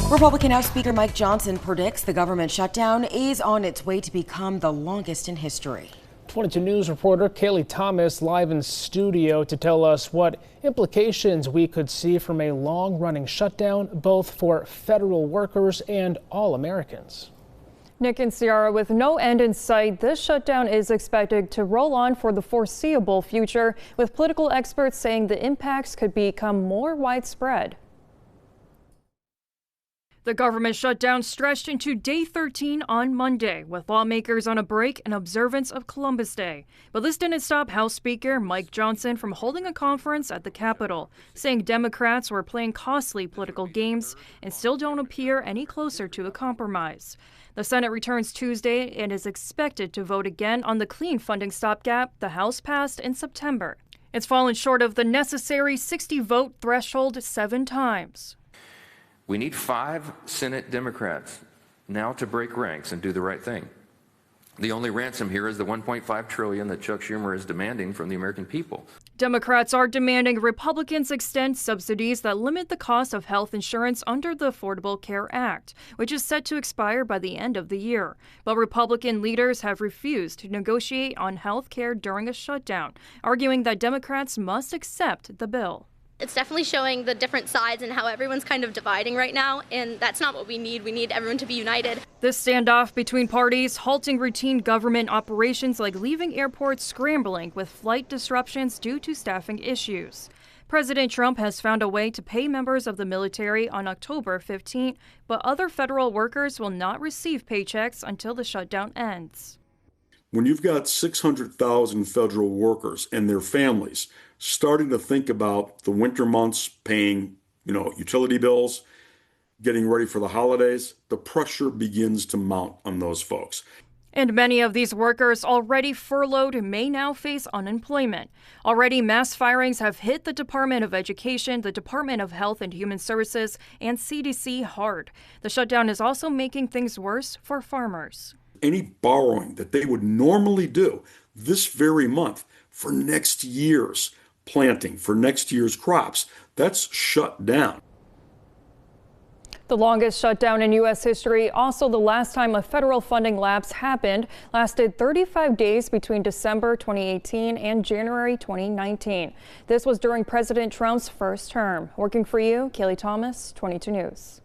Republican House Speaker Mike Johnson predicts the government shutdown is on its way to become the longest in history. 22 News reporter Kaylee Thomas live in studio to tell us what implications we could see from a long-running shutdown, both for federal workers and all Americans. Nick and Ciara, with no end in sight, this shutdown is expected to roll on for the foreseeable future, with political experts saying the impacts could become more widespread. The government shutdown stretched into day 13 on Monday, with lawmakers on a break in observance of Columbus Day. But this didn't stop House Speaker Mike Johnson from holding a conference at the Capitol, saying Democrats were playing costly political games and still don't appear any closer to a compromise. The Senate returns Tuesday and is expected to vote again on the clean funding stopgap the House passed in September. It's fallen short of the necessary 60-vote threshold 7 times. We need 5 Senate Democrats now to break ranks and do the right thing. The only ransom here is the $1.5 trillion that Chuck Schumer is demanding from the American people. Democrats are demanding Republicans extend subsidies that limit the cost of health insurance under the Affordable Care Act, which is set to expire by the end of the year. But Republican leaders have refused to negotiate on health care during a shutdown, arguing that Democrats must accept the bill. It's definitely showing the different sides and how everyone's kind of dividing right now, and that's not what we need. We need everyone to be united. This standoff between parties, halting routine government operations like leaving airports scrambling with flight disruptions due to staffing issues. President Trump has found a way to pay members of the military on October 15th, but other federal workers will not receive paychecks until the shutdown ends. When you've got 600,000 federal workers and their families starting to think about the winter months, paying, utility bills, getting ready for the holidays, the pressure begins to mount on those folks. And many of these workers already furloughed may now face unemployment. Already, mass firings have hit the Department of Education, the Department of Health and Human Services, and CDC hard. The shutdown is also making things worse for farmers. Any borrowing that they would normally do this very month for next year's planting, for next year's crops, that's shut down. The longest shutdown in U.S. history, also the last time a federal funding lapse happened, lasted 35 days between December 2018 and January 2019. This was during President Trump's first term. Working for you, Kaylee Thomas, 22 News.